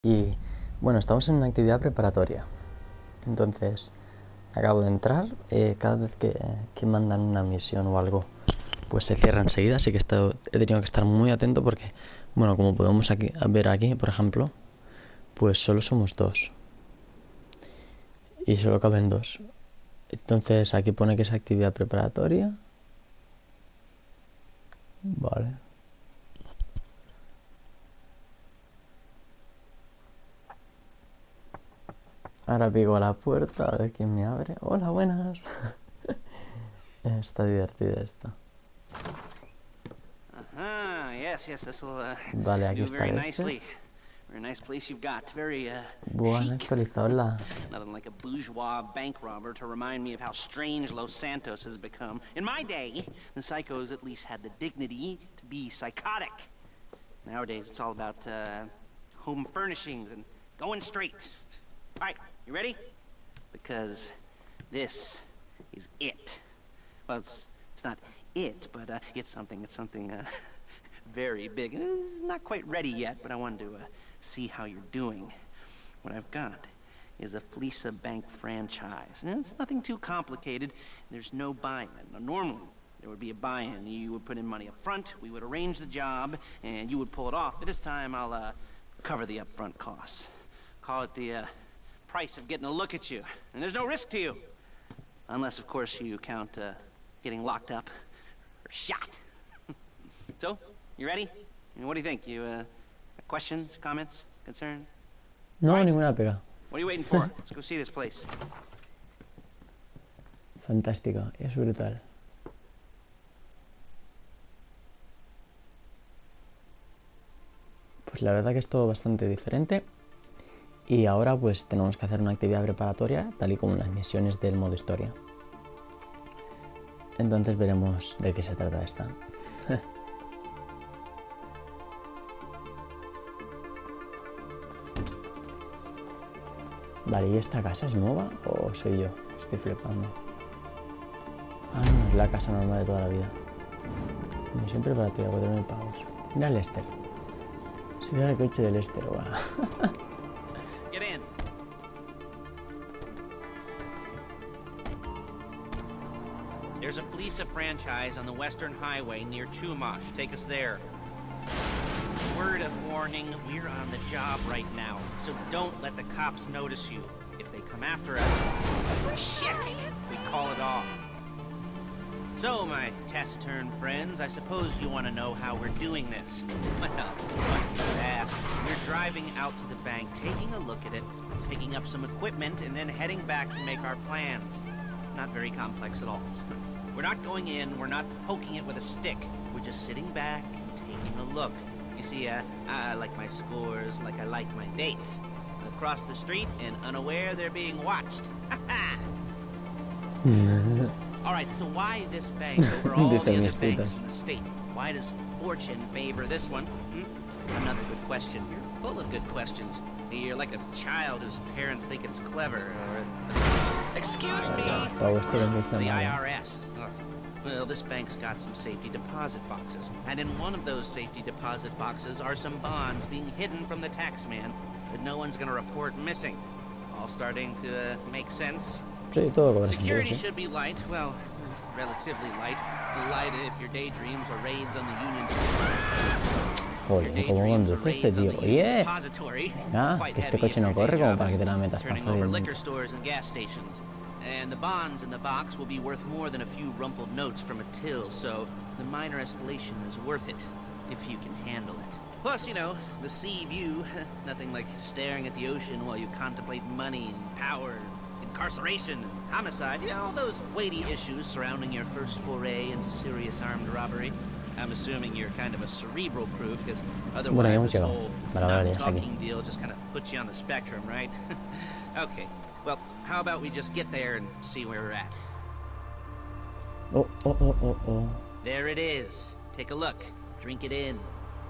Y bueno, estamos en una actividad preparatoria. Entonces, acabo de entrar. Cada vez que mandan una misión o algo, pues se cierra enseguida. Así que he tenido que estar muy atento porque, bueno, como podemos ver aquí, por ejemplo, pues solo somos dos. Y solo caben dos. Entonces, aquí pone que es actividad preparatoria. Vale. Ahora pico a la puerta a ver quién me abre. Hola, buenas. Está divertido esto. Yes, this will Vale, aquí do está very este. nicely. Very nice place you've got. Very Buah, han chic. actualizado la... Nothing like a bourgeois bank robber to remind me of how strange Los Santos has become. In my day, the psychos at least had the dignity to be psychotic. Nowadays, it's all about home furnishings and going straight. All right, you ready? Because this is it. Well, it's not it, but it's something very big. It's not quite ready yet, but I wanted to see how you're doing. What I've got is a Fleesa Bank franchise. And it's nothing too complicated. There's no buy-in. Now, normally, there would be a buy-in. You would put in money up front, we would arrange the job, and you would pull it off. But this time, I'll cover the upfront costs. Call it the price of getting a look at you. And there's no risk to you. Unless, of course, you count getting locked up or shot. So, you ready? What do you think? You questions, comments, concerns? No, Right. ninguna pega. What are you waiting for? Let's go see this place. Fantástico, es brutal. Pues la verdad que es todo bastante diferente. Y ahora pues tenemos que hacer una actividad preparatoria, tal y como las misiones del modo historia. Entonces veremos de qué se trata esta. Vale, ¿y esta casa es nueva o soy yo? Estoy flipando. Ah, no, es la casa normal de toda la vida. Misión preparatoria, 4.000 pavos. Mira el Lester. Subir al coche del Lester, guau. Get in. There's a Fleesa franchise on the Western Highway near Chumash. Take us there. Word of warning, we're on the job right now, so don't let the cops notice you. If they come after us, shit, we call it off. So, my taciturn friends, I suppose you want to know how we're doing this. Well, what you ask. We're driving out to the bank, taking a look at it, picking up some equipment, and then heading back to make our plans. Not very complex at all. We're not going in, we're not poking it with a stick. We're just sitting back and taking a look. You see, I like my scores like I like my dates. Across the street and unaware they're being watched. All right, so why this bank over all the other banks in the state? Why does fortune favor this one? Another good question. You're full of good questions. You're like a child whose parents think it's clever. Or, excuse me, the IRS. Well, this bank's got some safety deposit boxes, and in one of those safety deposit boxes are some bonds being hidden from the taxman that no one's gonna report missing. All starting to make sense. Sí, todo cobra Security sentido, sí. should be light, well, relatively light. Light if your daydreams or raids on the Union Joder, ¿cómo conduce este tío? Oye, Depository. venga, Quite que este heavy coche if no your corre day como job para is que te la metas tan turning over fácilmente. liquor stores and gas stations. And the bonds in the box will be worth more than a few rumpled notes from a till, so the minor escalation is worth it, if you can handle it. Plus, you know, the sea view, nothing like staring at the ocean while you contemplate money and power, incarceration and homicide, you know, all those weighty issues surrounding your first foray into serious armed robbery. I'm assuming you're kind of a cerebral crew, because Bueno, ya otherwise hemos this llegado. whole Vale, vale, ya está aquí. not-talking deal just kind of puts you on the spectrum, right? Okay, well, how about we just get there and see where we're at? Oh, oh, oh, oh, oh. There it is. Take a look. Drink it in.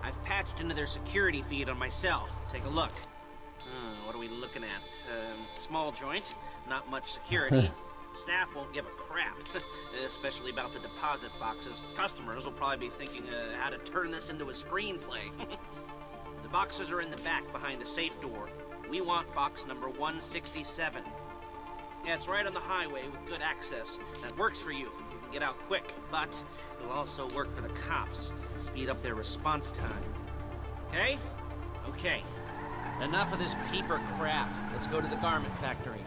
I've patched into their security feed on my cell. Take a look. What are we looking at? Small joint, not much security. Staff won't give a crap, especially about the deposit boxes. Customers will probably be thinking how to turn this into a screenplay. The boxes are in the back behind a safe door. We want box number 167. Yeah, it's right on the highway with good access. That works for you. You can get out quick, but it'll also work for the cops. Speed up their response time. Okay? Okay. Enough of this peeper crap. Let's go to the garment factory.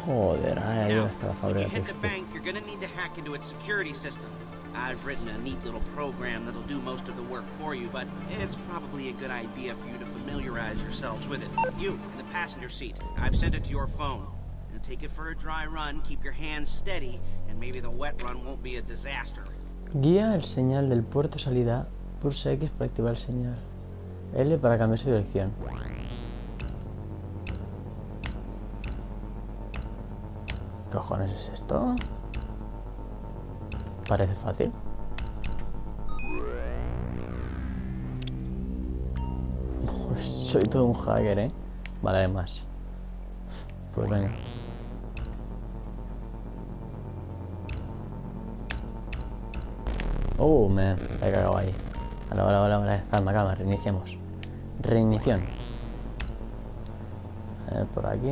Joder, ahí Now, está la when you fábrica hit the textil. bank, you're gonna need to hack into its security system. I've written a neat little program that'll do most of the work for you, but it's probably a good idea for you to familiarize yourselves with it. You, in the passenger seat, I've sent it to your phone. Now take it for a dry run, keep your hands steady, and maybe the wet run won't be a disaster. Guía el señal del puerto salida. Pulsa X para activar el señal. L para cambiar su dirección. ¿Qué cojones es esto? Parece fácil. Soy todo un hacker, ¿eh? Vale, además. Pues venga. Oh, man. Me he cagado ahí. Vale. Calma. Reiniciemos. Reinición. Por aquí.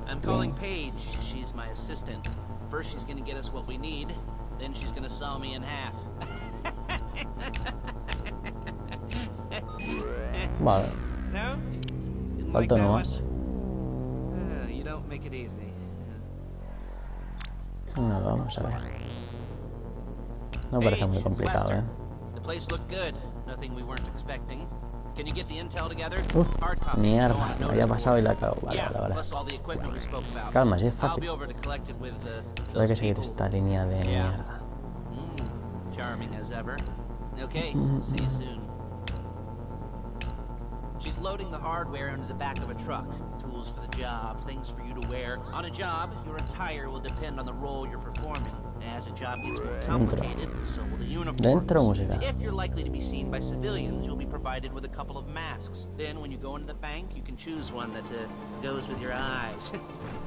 I'm calling Paige. She's my assistant. First she's gonna get us what we need, then she's gonna saw me in half. Vale. No? Didn't like Falta that uno one? más. You don't make it easy. No, vamos a ver. No parece muy Paige, it's complicado, Lester. ¿eh? The place looked good. Nothing we weren't expecting. Can you get the intel together? Uf, Hard copies. mierda. Go on a Me notice había board. pasado y la cago. Vale. Yeah, plus all the equipment we spoke about. Calma, si es I'll be fácil. over to collect it with Hay those que seguir people. esta línea de Yeah. mierda. Charming as ever. Okay, see you soon. She's loading the hardware into the back of a truck. Tools for the job, things for you to wear. On a job, your attire will depend on the role you're performing. As a job gets more complicated, so will the uniforms. Dentro música. If you're likely to be seen by civilians, you'll be provided with a couple of masks. Then when you go into the bank, you can choose one that goes with your eyes.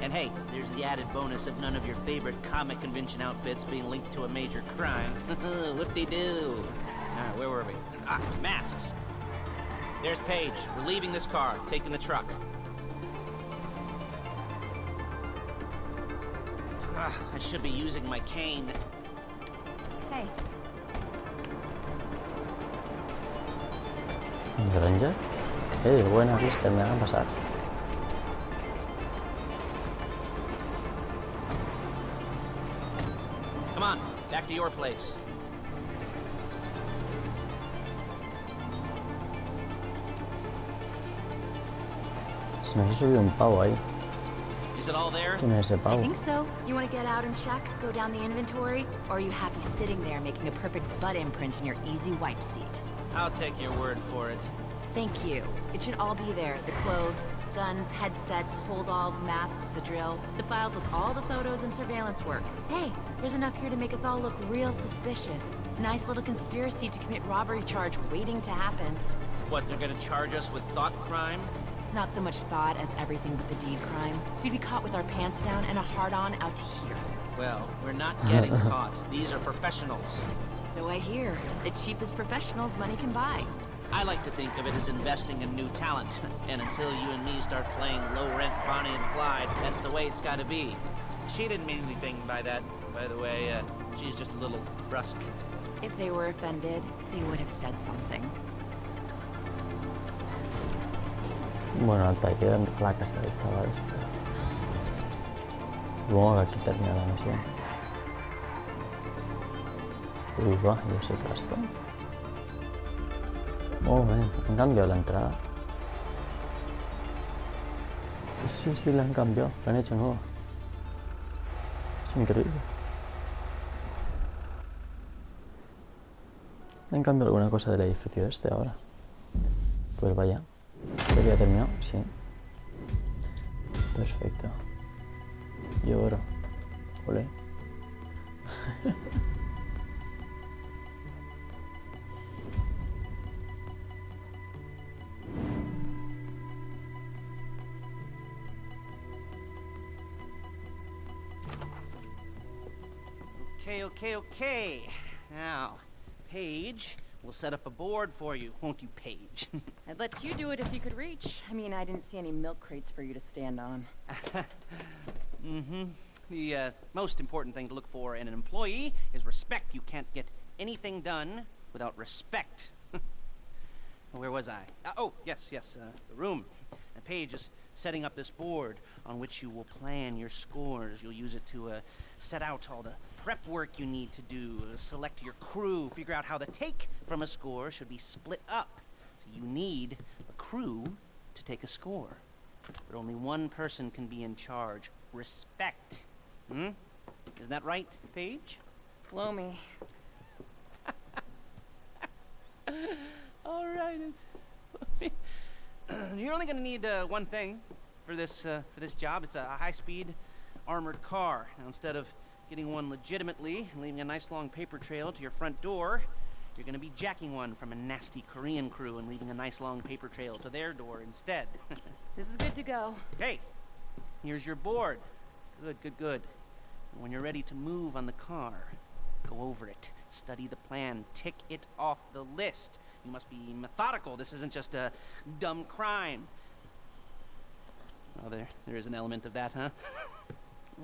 And hey, there's the added bonus of none of your favorite comic convention outfits being linked to a major crime. Whoop-de-doo. Alright, where were we? Ah, masks. There's Paige. We're leaving this car, taking the truck. I should be using my cane. Hey, Granger. Buena vista, me van a pasar. Come on, back to your place. Se nos ha subido un pavo ahí. Is it all there? ¿Quién es ese I pavo? think so. You want to get out and check, go down the inventory, or are you happy sitting there making a perfect butt imprint in your easy wipe seat? I'll take your word for it. Thank you. It should all be there. The clothes, guns, headsets, holdalls, masks, the drill, the files with all the photos and surveillance work. Hey, there's enough here to make us all look real suspicious. Nice little conspiracy to commit robbery charge waiting to happen. What, they're gonna charge us with thought crime? Not so much thought as everything but the deed crime. We'd be caught with our pants down and a hard-on out to here. Well, we're not getting caught. These are professionals. So I hear. The cheapest professionals money can buy. I like to think of it as investing in new talent. And until you and me start playing low-rent Bonnie and Clyde, that's the way it's gotta be. She didn't mean anything by that, by the way. She's just a little brusque. If they were offended, they would have said something. Bueno, hasta aquí en la casa del chaval este. Supongo que aquí termina la misión. Uy, va, yo sé que esto. Oh, han cambiado la entrada. Sí, la han cambiado, la han hecho nueva. Es increíble. Han cambiado alguna cosa del edificio este ahora. Pues vaya. Creo que ya terminó, sí. Perfecto. Lloro. Olé. Okay. Now, Paige will set up a board for you, won't you, Paige? I'd let you do it if you could reach. I mean, I didn't see any milk crates for you to stand on. Mm-hmm. The most important thing to look for in an employee is respect. You can't get anything done without respect. Where was I? Oh, yes, the room. And Paige is setting up this board on which you will plan your scores. You'll use it to set out all the prep work you need to do, select your crew, figure out how the take from a score should be split up. So you need a crew to take a score. But only one person can be in charge. Respect. Isn't that right, Paige? Blow me. All right. You're only going to need one thing for this job. It's a high-speed armored car. Now, instead of getting one legitimately and leaving a nice long paper trail to your front door, you're going to be jacking one from a nasty Korean crew and leaving a nice long paper trail to their door instead. This is good to go. Hey, here's your board. Good. And when you're ready to move on the car, go over it, study the plan, tick it off the list. You must be methodical. This isn't just a dumb crime. Oh, there is an element of that, huh?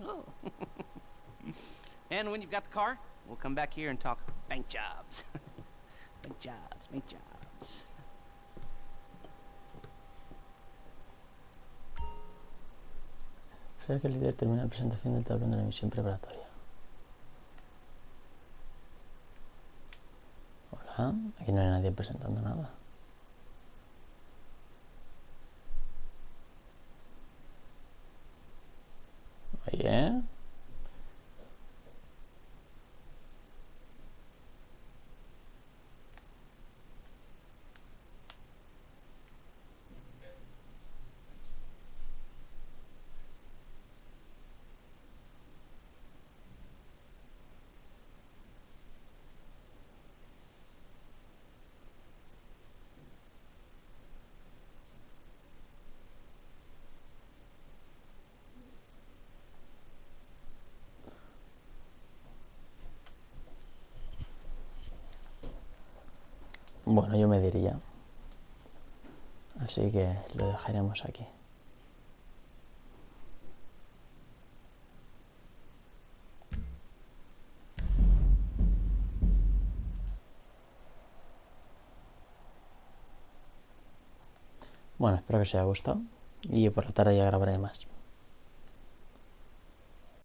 Oh. And when you've got the car, we'll come back here and talk bank jobs. Bank jobs. Espera que el líder termine la presentación del tablón de la misión preparatoria. Hola, aquí no hay nadie presentando nada. Oye. Bueno, yo me diría. Así que lo dejaremos aquí. Bueno, espero que os haya gustado y por la tarde ya grabaré más.